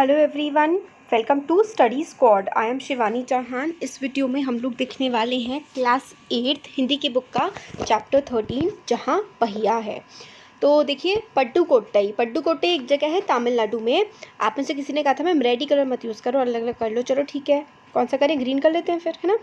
Hello everyone, welcome to study squad. I am Shivani Chauhan. इस video में हम लोग देखने वाले हैं क्लास 8 हिंदी की बुक का चैप्टर 13 जहां पहिया है। तो देखिए, पड्डुकोट्टई एक जगह है तमिलनाडु में। आप में से किसी ने कहा था मैम रेडी कलर मत यूज़ करो, अलग अलग कर लो। चलो ठीक है, कौन सा करें, ग्रीन कर लेते हैं फिर, है ना।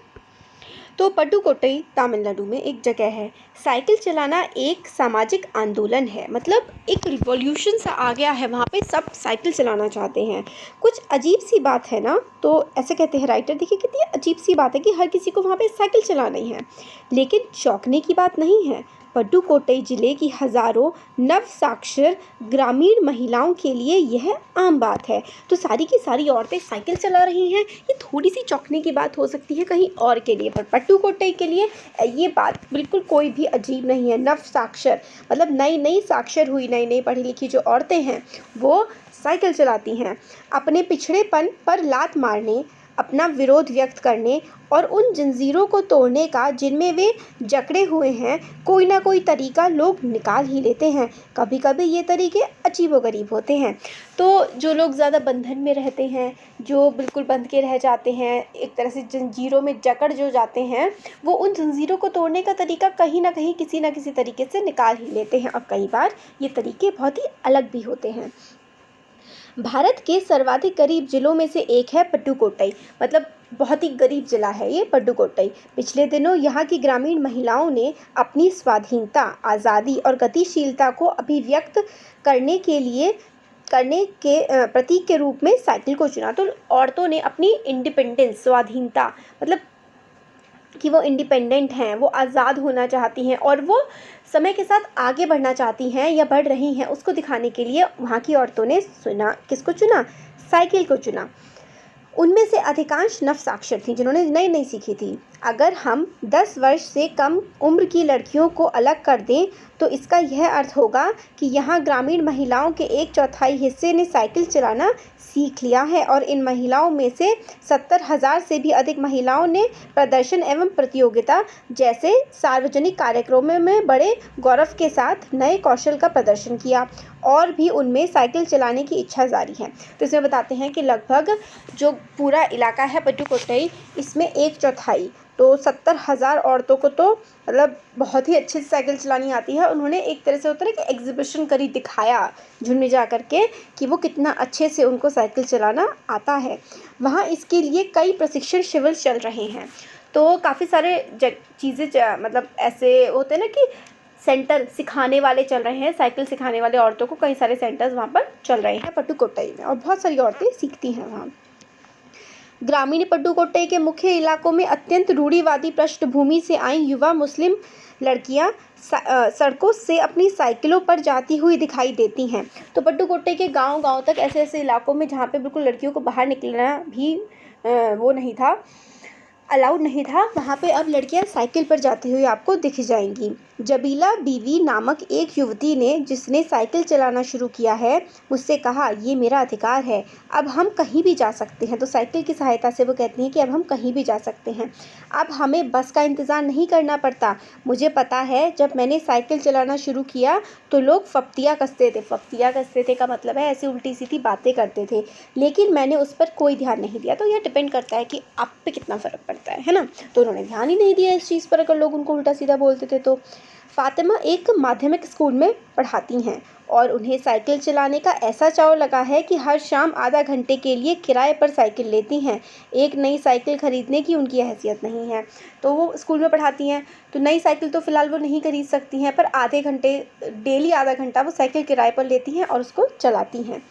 तो पड्डुकोट्टई तमिलनाडु में एक जगह है। साइकिल चलाना एक सामाजिक आंदोलन है, मतलब एक रिवॉल्यूशन सा आ गया है वहाँ पे, सब साइकिल चलाना चाहते हैं। कुछ अजीब सी बात है ना, तो ऐसे कहते हैं राइटर। देखिए कितनी अजीब सी बात है कि हर किसी को वहाँ पे साइकिल चलानी है, लेकिन चौंकने की बात नहीं है। पड्डुकोट्टई जिले की हज़ारों नवसाक्षर ग्रामीण महिलाओं के लिए यह आम बात है। तो सारी की सारी औरतें साइकिल चला रही हैं, ये थोड़ी सी चौंकने की बात हो सकती है कहीं और के लिए, पर पड्डुकोट्टई के लिए ये बात बिल्कुल कोई भी अजीब नहीं है। नवसाक्षर मतलब नई नई साक्षर हुई, नई नई पढ़ी लिखी जो औरतें हैं वो साइकिल चलाती हैं। अपने पिछड़ेपन पर लात मारने, अपना विरोध व्यक्त करने और उन जंजीरों को तोड़ने का जिनमें वे जकड़े हुए हैं, कोई ना कोई तरीका लोग निकाल ही लेते हैं। कभी कभी ये तरीके अजीबोगरीब होते हैं। तो जो लोग ज़्यादा बंधन में रहते हैं, जो बिल्कुल बंध के रह जाते हैं, एक तरह से जंजीरों में जकड़ जो जाते हैं, वो उन जंजीरों को तोड़ने का तरीका कहीं ना कहीं किसी ना किसी तरीके से निकाल ही लेते हैं। और कई बार ये तरीके बहुत ही अलग भी होते हैं। भारत के सर्वाधिक गरीब जिलों में से एक है पड्डुकोट्टई, मतलब बहुत ही गरीब जिला है ये पड्डुकोट्टई। पिछले दिनों यहाँ की ग्रामीण महिलाओं ने अपनी स्वाधीनता, आज़ादी और गतिशीलता को अभिव्यक्त करने के प्रतीक के रूप में साइकिल को चुना। तो औरतों ने अपनी इंडिपेंडेंस, स्वाधीनता, मतलब कि वो इंडिपेंडेंट हैं, वो आज़ाद होना चाहती हैं और वो समय के साथ आगे बढ़ना चाहती हैं या बढ़ रही हैं, उसको दिखाने के लिए वहाँ की औरतों ने किसको चुना? साइकिल को चुना। उनमें से अधिकांश नवसाक्षर थीं, जिन्होंने नई नई सीखी थी। अगर हम 10 वर्ष से कम उम्र की लड़कियों को अलग कर दें तो इसका यह अर्थ होगा कि यहाँ ग्रामीण महिलाओं के 1/4 हिस्से ने साइकिल चलाना सीख लिया है और इन महिलाओं में से 70,000 से भी अधिक महिलाओं ने प्रदर्शन एवं प्रतियोगिता जैसे सार्वजनिक कार्यक्रमों में बड़े गौरव के साथ नए कौशल का प्रदर्शन किया और भी उनमें साइकिल चलाने की इच्छा जारी है। तो इसमें बताते हैं कि लगभग जो पूरा इलाका है पड्डुकोट्टई, इसमें 1/4 तो 70,000 औरतों को तो मतलब बहुत ही अच्छे से साइकिल चलानी आती है। उन्होंने एक तरह से होता है कि एग्जीबिशन करी, दिखाया झुंड में जा कर के कि वो कितना अच्छे से उनको साइकिल चलाना आता है। वहाँ इसके लिए कई प्रशिक्षण शिविर चल रहे हैं। तो काफ़ी सारे चीज़ें मतलब ऐसे होते हैं ना कि सेंटर सिखाने वाले चल रहे हैं, साइकिल सिखाने वाले औरतों को कई सारे सेंटर्स वहाँ पर चल रहे हैं पड्डुकोट्टई में, और बहुत सारी औरतें सीखती हैं वहाँ। ग्रामीण पड्डुकोट्टई के मुख्य इलाकों में अत्यंत रूढ़िवादी पृष्ठभूमि से आई युवा मुस्लिम लड़कियां सड़कों से अपनी साइकिलों पर जाती हुई दिखाई देती हैं। तो पड्डुकोट्टई के गांव-गांव तक ऐसे ऐसे इलाकों में जहाँ पे बिल्कुल लड़कियों को बाहर निकलना भी वो नहीं था, अलाउड नहीं था, वहाँ पे अब लड़कियाँ साइकिल पर जाती हुई आपको दिख जाएंगी। जबीला बीवी नामक एक युवती ने, जिसने साइकिल चलाना शुरू किया है, मुझसे कहा ये मेरा अधिकार है, अब हम कहीं भी जा सकते हैं। तो साइकिल की सहायता से वो कहती हैं कि अब हम कहीं भी जा सकते हैं, अब हमें बस का इंतज़ार नहीं करना पड़ता। मुझे पता है जब मैंने साइकिल चलाना शुरू किया तो लोग फप्तियाँ कसते थे। फप्तियाँ कसते थे का मतलब है ऐसी उल्टी सीधी बातें करते थे, लेकिन मैंने उस पर कोई ध्यान नहीं दिया। तो यह डिपेंड करता है कि आप पे कितना फ़र्क पड़ता है ना। तो उन्होंने ध्यान ही नहीं दिया इस चीज़ पर, अगर लोग उनको उल्टा सीधा बोलते थे। तो फ़ातिमा एक माध्यमिक स्कूल में पढ़ाती हैं और उन्हें साइकिल चलाने का ऐसा चाव लगा है कि हर शाम आधा घंटे के लिए किराए पर साइकिल लेती हैं। एक नई साइकिल खरीदने की उनकी हैसियत नहीं है। तो वो स्कूल में पढ़ाती हैं, तो नई साइकिल तो फ़िलहाल वो नहीं खरीद सकती हैं, पर आधे घंटे, डेली आधा घंटा वो साइकिल किराए पर लेती हैं और उसको चलाती हैं।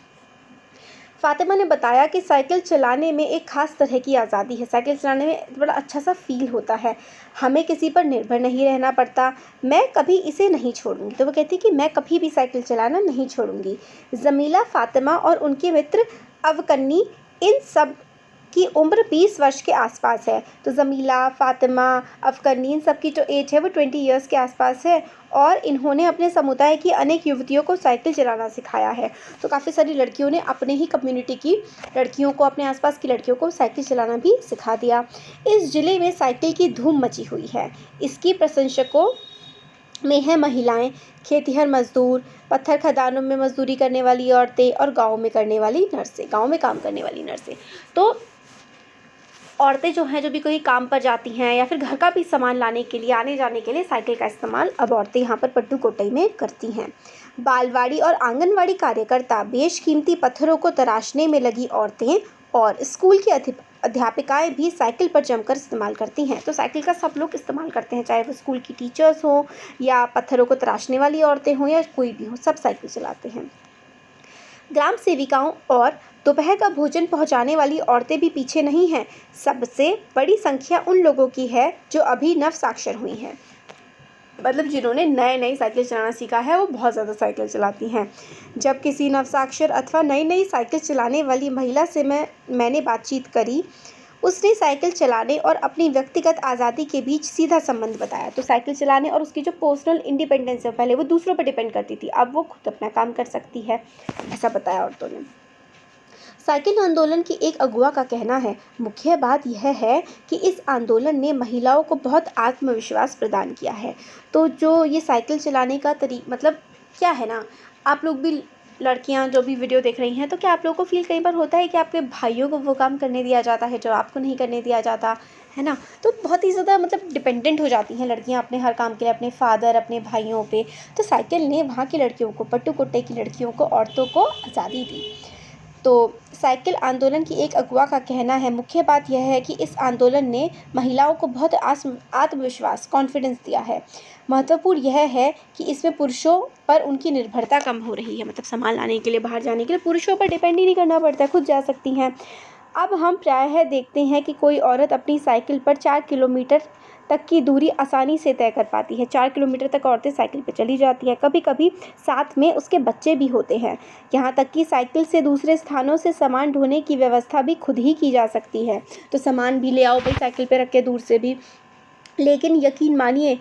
फ़ातिमा ने बताया कि साइकिल चलाने में एक ख़ास तरह की आज़ादी है। साइकिल चलाने में बड़ा अच्छा सा फ़ील होता है, हमें किसी पर निर्भर नहीं रहना पड़ता, मैं कभी इसे नहीं छोड़ूंगी। तो वो कहती कि मैं कभी भी साइकिल चलाना नहीं छोड़ूंगी। जमीला, फ़ातिमा और उनके मित्र अवकन्नी, इन सब की उम्र 20 वर्ष के आसपास है। तो जमीला, फ़ातिमा, अवकन्नी, इन सब की जो एज है वो 20 ईयर्स के आसपास है और इन्होंने अपने समुदाय की अनेक युवतियों को साइकिल चलाना सिखाया है। तो काफ़ी सारी लड़कियों ने अपने ही कम्युनिटी की लड़कियों को, अपने आसपास की लड़कियों को साइकिल चलाना भी सिखा दिया। इस ज़िले में साइकिल की धूम मची हुई है। इसकी प्रशंसकों में हैं महिलाएं, खेतिहर मजदूर, पत्थर खदानों में मजदूरी करने वाली औरतें और गाँव में काम करने वाली नर्सें। तो औरतें जो हैं, जो भी कोई काम पर जाती हैं या फिर घर का भी सामान लाने के लिए, आने जाने के लिए साइकिल का इस्तेमाल अब औरतें यहाँ पर पट्टुकोट्टई में करती हैं। बालवाड़ी और आंगनवाड़ी कार्यकर्ता, बेशकीमती पत्थरों को तराशने में लगी औरतें और स्कूल की अध्यापिकाएं भी साइकिल पर जमकर इस्तेमाल करती हैं। तो साइकिल का सब लोग इस्तेमाल करते हैं, चाहे वो स्कूल की टीचर्स हों या पत्थरों को तराशने वाली औरतें हों या कोई भी हो, सब साइकिल चलाते हैं। ग्राम सेविकाओं और दोपहर का भोजन पहुंचाने वाली औरतें भी पीछे नहीं हैं। सबसे बड़ी संख्या उन लोगों की है जो अभी नव साक्षर हुई हैं, मतलब जिन्होंने नए साइकिल चलाना सीखा है, वो बहुत ज़्यादा साइकिल चलाती हैं। जब किसी नवसाक्षर अथवा नई साइकिल चलाने वाली महिला से मैंने बातचीत करी, उसने साइकिल चलाने और अपनी व्यक्तिगत आज़ादी के बीच सीधा संबंध बताया। तो साइकिल चलाने और उसकी जो पर्सनल इंडिपेंडेंस है, पहले वो दूसरों पर डिपेंड करती थी, अब वो खुद अपना काम कर सकती है, ऐसा बताया औरतों ने। साइकिल आंदोलन की एक अगुआ का कहना है, मुख्य बात यह है कि इस आंदोलन ने महिलाओं को बहुत आत्मविश्वास प्रदान किया है। तो जो ये साइकिल चलाने का मतलब क्या है ना, आप लोग भी लड़कियां जो भी वीडियो देख रही हैं, तो क्या आप लोगों को फील कई बार होता है कि आपके भाइयों को वो काम करने दिया जाता है जो आपको नहीं करने दिया जाता है ना? तो बहुत ही ज़्यादा मतलब डिपेंडेंट हो जाती हैं लड़कियां अपने हर काम के लिए, अपने फादर, अपने भाइयों पे। तो साइकिल ने वहाँ की लड़कियों को, पट्टुकोट्टई की लड़कियों को, औरतों को आज़ादी दी। तो साइकिल आंदोलन की एक अगुआ का कहना है, मुख्य बात यह है कि इस आंदोलन ने महिलाओं को बहुत आत्मविश्वास, कॉन्फिडेंस दिया है। महत्वपूर्ण यह है कि इसमें पुरुषों पर उनकी निर्भरता कम हो रही है, मतलब सामान लाने के लिए, बाहर जाने के लिए पुरुषों पर डिपेंड ही नहीं करना पड़ता है, खुद जा सकती हैं। अब हम प्रायः देखते हैं कि कोई औरत अपनी साइकिल पर 4 किलोमीटर तक की दूरी आसानी से तय कर पाती है। 4 किलोमीटर तक औरतें साइकिल पर चली जाती हैं। कभी कभी साथ में उसके बच्चे भी होते हैं। यहाँ तक कि साइकिल से दूसरे स्थानों से सामान ढोने की व्यवस्था भी खुद ही की जा सकती है। तो सामान भी ले आओ भाई, साइकिल पे रख के दूर से भी। लेकिन यकीन मानिए,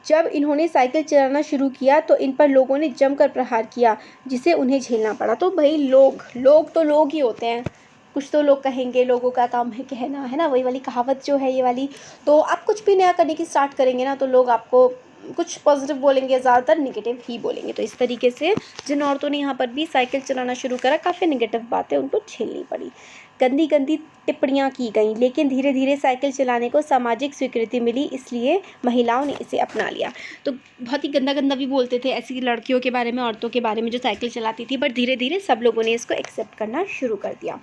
जब इन्होंने साइकिल चलाना शुरू किया तो इन पर लोगों ने जमकर प्रहार किया, जिसे उन्हें झेलना पड़ा। तो भाई लोग तो लोग ही होते हैं, कुछ तो लोग कहेंगे, लोगों का काम है कहना, है ना, वही वाली कहावत जो है ये वाली। तो आप कुछ भी नया करने की स्टार्ट करेंगे ना, तो लोग आपको कुछ पॉजिटिव बोलेंगे, ज़्यादातर नेगेटिव ही बोलेंगे। तो इस तरीके से जिन औरतों ने यहाँ पर भी साइकिल चलाना शुरू करा, काफ़ी नेगेटिव बातें उनको झेलनी पड़ी, गंदी टिप्पणियाँ की गईं। लेकिन धीरे धीरे साइकिल चलाने को सामाजिक स्वीकृति मिली, इसलिए महिलाओं ने इसे अपना लिया। तो बहुत ही गंदा भी बोलते थे ऐसी लड़कियों के बारे में, औरतों के बारे में जो साइकिल चलाती थी, बट धीरे धीरे सब लोगों ने इसको एक्सेप्ट करना शुरू कर दिया।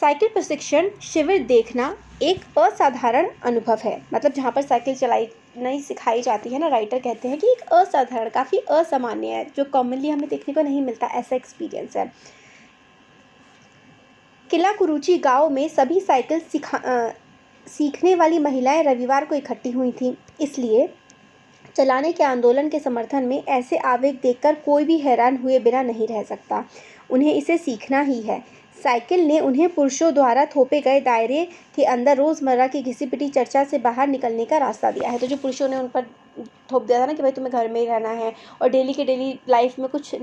साइकिल प्रशिक्षण शिविर देखना एक असाधारण अनुभव है, मतलब जहाँ पर साइकिल नहीं सिखाई जाती है ना, राइटर कहते हैं कि एक असाधारण, काफ़ी असामान्य है, जो कॉमनली हमें देखने को नहीं मिलता, ऐसा एक्सपीरियंस है। किला कुरुची गांव में सभी साइकिल सीखने वाली महिलाएं रविवार को इकट्ठी हुई थीं, इसलिए चलाने के आंदोलन के समर्थन में ऐसे आवेग देखकर कोई भी हैरान हुए बिना नहीं रह सकता। उन्हें इसे सीखना ही है। साइकिल ने उन्हें पुरुषों द्वारा थोपे गए दायरे के अंदर रोज़मर्रा की घिसी-पिटी चर्चा से बाहर निकलने का रास्ता दिया है। तो जो पुरुषों ने उन पर थोप दिया था ना कि भाई तुम्हें घर में ही रहना है, और डेली के डेली लाइफ में कुछ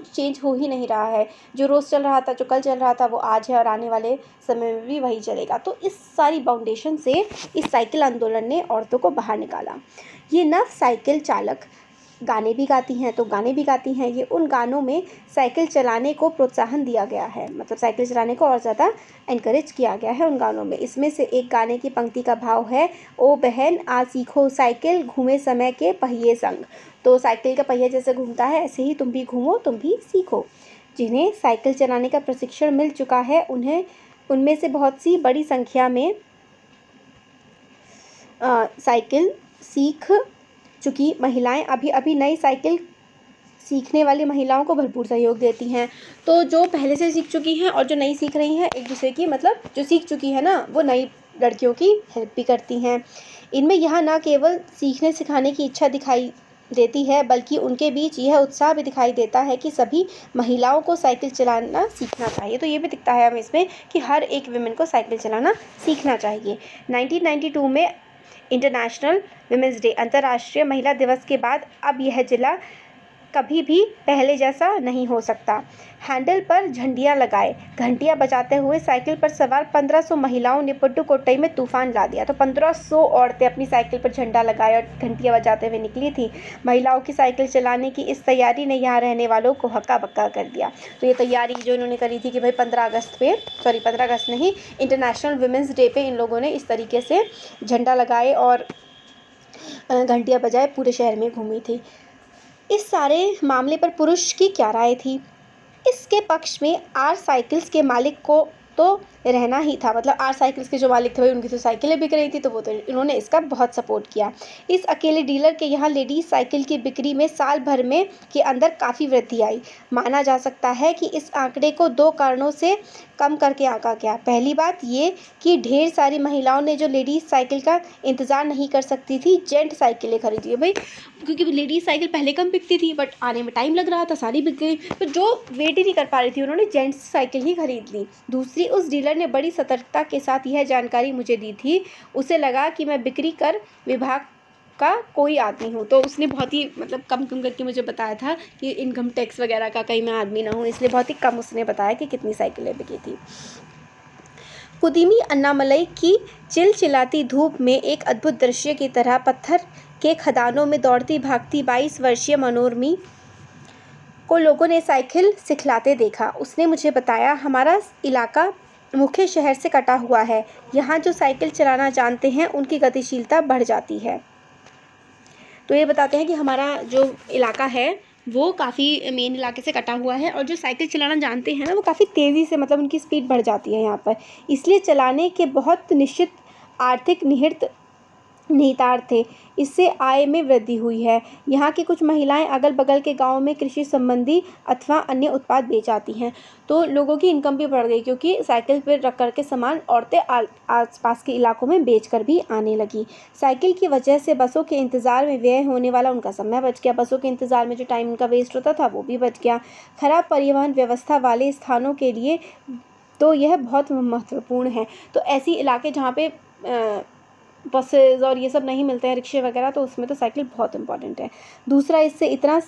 चेंज हो ही नहीं रहा है। जो रोज़ चल रहा था, जो कल चल रहा था, वो आज है और आने वाले समय में भी वही चलेगा। तो इस सारी बाउंडेशन से इस साइकिल आंदोलन ने औरतों को बाहर निकाला। ये नव साइकिल चालक गाने भी गाती हैं। ये उन गानों में साइकिल चलाने को प्रोत्साहन दिया गया है, मतलब साइकिल चलाने को और ज़्यादा एनकरेज किया गया है उन गानों में। इसमें से एक गाने की पंक्ति का भाव है, ओ बहन आ सीखो साइकिल, घूमे समय के पहिए संग। तो साइकिल का पहिया जैसे घूमता है, ऐसे ही तुम भी घूमो, तुम भी सीखो। जिन्हें साइकिल चलाने का प्रशिक्षण मिल चुका है, उनमें से बहुत सी बड़ी संख्या में साइकिल सीख चुकी महिलाएं अभी नई साइकिल सीखने वाली महिलाओं को भरपूर सहयोग देती हैं। तो जो पहले से सीख चुकी हैं और जो नई सीख रही हैं, एक दूसरे की, मतलब जो सीख चुकी है ना, वो नई लड़कियों की हेल्प भी करती हैं। इनमें यह न केवल सीखने सिखाने की इच्छा दिखाई देती है, बल्कि उनके बीच यह उत्साह भी दिखाई देता है कि सभी महिलाओं को साइकिल चलाना सीखना चाहिए। तो ये भी दिखता है हमें इसमें कि हर एक विमेन को साइकिल चलाना सीखना चाहिए। 1992 में इंटरनेशनल विमेंस डे, अंतर्राष्ट्रीय महिला दिवस के बाद अब यह जिला कभी भी पहले जैसा नहीं हो सकता। हैंडल पर झंडियाँ लगाए, घंटियाँ बजाते हुए साइकिल पर सवार 1500 महिलाओं ने पुडुकोट्टई में तूफान ला दिया। तो 1500 औरतें अपनी साइकिल पर झंडा लगाए और घंटियाँ बजाते हुए निकली थी। महिलाओं की साइकिल चलाने की इस तैयारी ने यहाँ रहने वालों को हक्का बक्का कर दिया। तो ये तैयारी जो इन्होंने करी थी कि भाई 15 अगस्त नहीं, इंटरनेशनल वुमेंस डे पे इन लोगों ने इस तरीके से झंडा लगाए और घंटियाँ बजाए पूरे शहर में घूमी थी। इस सारे मामले पर पुरुष की क्या राय थी? इसके पक्ष में आर साइकिल्स के मालिक को तो रहना ही था। मतलब आर साइकिल्स के जो मालिक थे भाई, उनकी तो साइकिलें बिक रही थी, तो वो तो इन्होंने इसका बहुत सपोर्ट किया। इस अकेले डीलर के यहाँ लेडीज साइकिल की बिक्री में साल भर में के अंदर काफ़ी वृद्धि आई। माना जा सकता है कि इस आंकड़े को 2 कारणों से कम करके आंका गया। पहली बात ये कि ढेर सारी महिलाओं ने जो लेडीज साइकिल का इंतज़ार नहीं कर सकती थी, जेंट साइकिलें खरीदी है भाई, क्योंकि लेडीज साइकिल पहले कम बिकती थी बट आने में टाइम लग रहा था, सारी बिक गई। तो जो वेट ही नहीं कर पा रही थी, उन्होंने जेंट्स साइकिल ही खरीद ली। दूसरी, उस डीलर ने बड़ी सतर्कता के साथ यह जानकारी मुझे दी थी। उसे लगा कि मैं बिक्री कर विभाग का कोई आदमी हूँ, तो उसने बहुत ही मतलब कम करके मुझे बताया था कि इनकम टैक्स वगैरह का कहीं मैं आदमी ना हूँ, इसलिए बहुत ही कम उसने बताया कि कितनी साइकिलें बिकी थी। पुदीमी अन्नामलई की चिलचिलाती धूप में एक अद्भुत दृश्य की तरह पत्थर के खदानों में दौड़ती भागती 22 वर्षीय मनोरमी को लोगों ने साइकिल सिखलाते देखा। उसने मुझे बताया, हमारा इलाका मुख्य शहर से कटा हुआ है। यहाँ जो साइकिल चलाना जानते हैं उनकी गतिशीलता बढ़ जाती है। तो ये बताते हैं कि हमारा जो इलाका है वो काफ़ी मेन इलाके से कटा हुआ है और जो साइकिल चलाना जानते हैं ना, वो काफ़ी तेज़ी से मतलब उनकी स्पीड बढ़ जाती है यहाँ पर। इसलिए चलाने के बहुत निश्चित आर्थिक निहितार्थ थे। इससे आय में वृद्धि हुई है। यहाँ की कुछ महिलाएं अगल बगल के गांवों में कृषि संबंधी अथवा अन्य उत्पाद बेच आती हैं। तो लोगों की इनकम भी बढ़ गई, क्योंकि साइकिल पर रख कर के सामान औरतें आसपास के इलाकों में बेच कर भी आने लगी। साइकिल की वजह से बसों के इंतज़ार में व्यय होने वाला उनका समय बच गया। बसों के इंतज़ार में जो टाइम उनका वेस्ट होता था वो भी बच गया। खराब परिवहन व्यवस्था वाले स्थानों के लिए तो यह बहुत महत्वपूर्ण है। तो ऐसी इलाके जहाँ पे बसेज और ये सब नहीं मिलते हैं, रिक्शे वगैरह, तो उसमें तो साइकिल बहुत इंपॉर्टेंट है। दूसरा, इससे इतना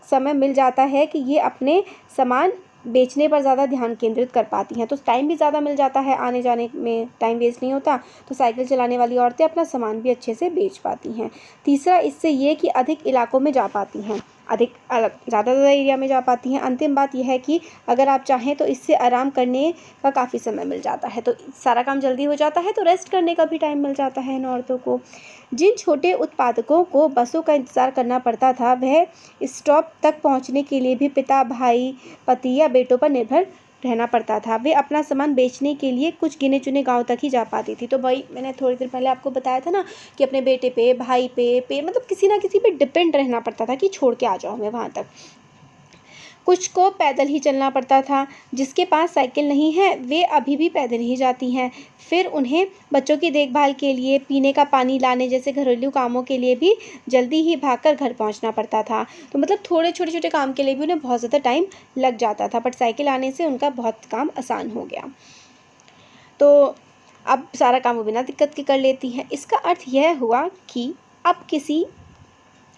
समय मिल जाता है कि ये अपने सामान बेचने पर ज़्यादा ध्यान केंद्रित कर पाती हैं। तो टाइम भी ज़्यादा मिल जाता है, आने जाने में टाइम वेस्ट नहीं होता, तो साइकिल चलाने वाली औरतें अपना सामान भी अच्छे से बेच पाती हैं। तीसरा, इससे ये कि अधिक इलाकों में जा पाती हैं, ज़्यादा एरिया में जा पाती हैं। अंतिम बात यह है कि अगर आप चाहें तो इससे आराम करने का काफ़ी समय मिल जाता है। तो सारा काम जल्दी हो जाता है, तो रेस्ट करने का भी टाइम मिल जाता है इन औरतों को। जिन छोटे उत्पादकों को बसों का इंतज़ार करना पड़ता था, वह स्टॉप तक पहुंचने के लिए भी पिता, भाई, पति या बेटों पर निर्भर रहना पड़ता था। वे अपना सामान बेचने के लिए कुछ गिने चुने गांव तक ही जा पाती थी। तो भाई, मैंने थोड़ी देर पहले आपको बताया था ना कि अपने बेटे पे, भाई पे मतलब किसी ना किसी पे डिपेंड रहना पड़ता था कि छोड़ के आ जाओ मैं वहाँ तक। कुछ को पैदल ही चलना पड़ता था। जिसके पास साइकिल नहीं है वे अभी भी पैदल ही जाती हैं। फिर उन्हें बच्चों की देखभाल के लिए, पीने का पानी लाने जैसे घरेलू कामों के लिए भी जल्दी ही भागकर घर पहुंचना पड़ता था। तो मतलब थोड़े छोटे काम के लिए भी उन्हें बहुत ज़्यादा टाइम लग जाता था, बट साइकिल आने से उनका बहुत काम आसान हो गया। तो अब सारा काम वो बिना दिक्कत के कर लेती हैं। इसका अर्थ यह हुआ कि अब किसी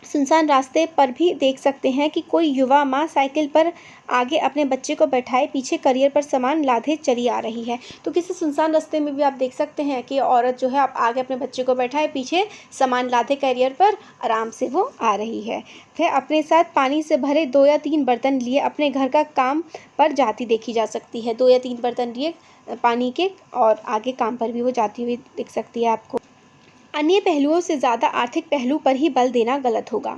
सुनसान रास्ते पर भी देख सकते हैं कि कोई युवा माँ साइकिल पर आगे अपने बच्चे को बैठाए पीछे करियर पर सामान लादे चली आ रही है। तो किसी सुनसान रास्ते में भी आप देख सकते हैं कि औरत जो है आप आगे अपने बच्चे को बैठाए पीछे सामान लादे करियर पर आराम से वो आ रही है। वह अपने साथ पानी से भरे 2 या 3 बर्तन लिए अपने घर का काम पर जाती देखी जा सकती है। 2 या 3 बर्तन लिए पानी के और आगे काम पर भी वो जाती हुई दिख सकती है आपको। अन्य पहलुओं से ज़्यादा आर्थिक पहलू पर ही बल देना गलत होगा।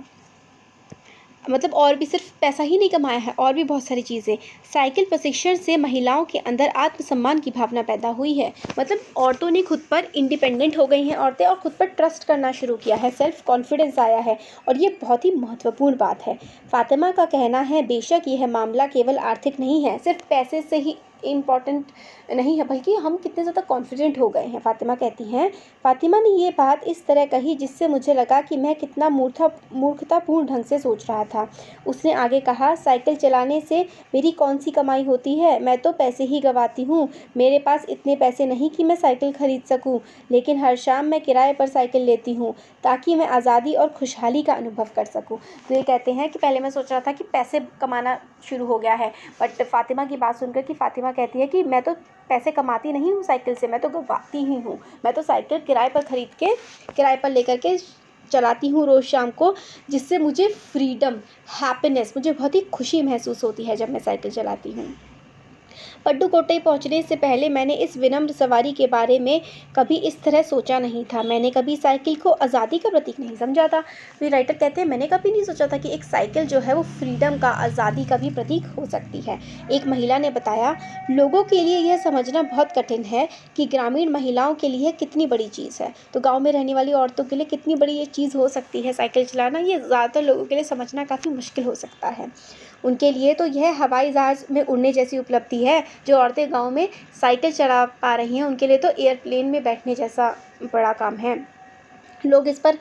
मतलब और भी सिर्फ पैसा ही नहीं कमाया है, और भी बहुत सारी चीज़ें। साइकिल प्रशिक्षण से महिलाओं के अंदर आत्मसम्मान की भावना पैदा हुई है। मतलब औरतों ने खुद पर इंडिपेंडेंट हो गई हैं औरतें, और खुद पर ट्रस्ट करना शुरू किया है, सेल्फ कॉन्फिडेंस आया है, और ये बहुत ही महत्वपूर्ण बात है। फातिमा का कहना है, बेशक यह मामला केवल आर्थिक नहीं है, सिर्फ पैसे से ही इम्पॉर्टेंट नहीं है, बल्कि हम कितने ज़्यादा कॉन्फिडेंट हो गए हैं। फ़ातिमा कहती हैं, फ़ातिमा ने ये बात इस तरह कही जिससे मुझे लगा कि मैं कितना मूर्खतापूर्ण ढंग से सोच रहा था। उसने आगे कहा, साइकिल चलाने से मेरी कौन सी कमाई होती है, मैं तो पैसे ही गंवाती हूँ। मेरे पास इतने पैसे नहीं कि मैं साइकिल खरीद सकूँ, लेकिन हर शाम मैं किराए पर साइकिल लेती हूँ ताकि मैं आज़ादी और खुशहाली का अनुभव कर सकूँ। तो ये कहते हैं कि पहले मैं सोच रहा था कि पैसे कमाना शुरू हो गया है, बट फ़ातिमा की बात सुनकर कि फ़ातिमा कहती है कि मैं तो पैसे कमाती नहीं हूँ साइकिल से, मैं तो गंवाती ही हूँ। मैं तो साइकिल किराए पर खरीद के, किराए पर लेकर के चलाती हूँ रोज़ शाम को, जिससे मुझे फ्रीडम, हैप्पीनेस, मुझे बहुत ही खुशी महसूस होती है जब मैं साइकिल चलाती हूँ। पड्डुकोट्टई पहुंचने से पहले मैंने इस विनम्र सवारी के बारे में कभी इस तरह सोचा नहीं था। मैंने कभी साइकिल को आज़ादी का प्रतीक नहीं समझा था। तो राइटर कहते हैं, मैंने कभी नहीं सोचा था कि एक साइकिल जो है वो फ्रीडम का, आज़ादी का भी प्रतीक हो सकती है। एक महिला ने बताया, लोगों के लिए यह समझना बहुत कठिन है कि ग्रामीण महिलाओं के लिए कितनी बड़ी चीज़ है। तो गाँव में रहने वाली औरतों के लिए कितनी बड़ी ये चीज़ हो सकती है साइकिल चलाना, ये ज़्यादातर लोगों के लिए समझना काफ़ी मुश्किल हो सकता है। उनके लिए तो यह हवाई जहाज़ में उड़ने जैसी उपलब्धि है। जो औरतें गाँव में साइकिल चला पा रही हैं, उनके लिए तो एयरप्लेन में बैठने जैसा बड़ा काम है। लोग इस पर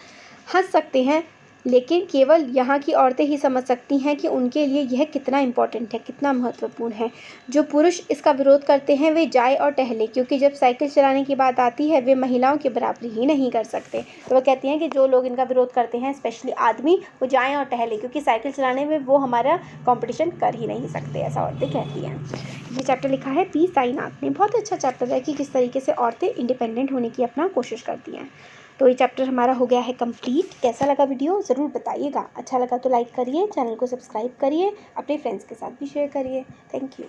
हंस सकते हैं, लेकिन केवल यहाँ की औरतें ही समझ सकती हैं कि उनके लिए यह कितना इम्पोर्टेंट है, कितना महत्वपूर्ण है। जो पुरुष इसका विरोध करते हैं वे जाए और टहले, क्योंकि जब साइकिल चलाने की बात आती है वे महिलाओं की बराबरी ही नहीं कर सकते। तो वो कहती हैं कि जो लोग इनका विरोध करते हैं, स्पेशली आदमी, वो जाएँ और टहले, क्योंकि साइकिल चलाने में वो हमारा कॉम्पिटिशन कर ही नहीं सकते, ऐसा औरतें कहती हैं। ये चैप्टर लिखा है पी साईनाथ ने। बहुत अच्छा चैप्टर है कि किस तरीके से औरतें इंडिपेंडेंट होने की अपना कोशिश करती हैं। तो ये चैप्टर हमारा हो गया है कंप्लीट। कैसा लगा वीडियो ज़रूर बताइएगा। अच्छा लगा तो लाइक करिए, चैनल को सब्सक्राइब करिए, अपने फ्रेंड्स के साथ भी शेयर करिए। Thank you.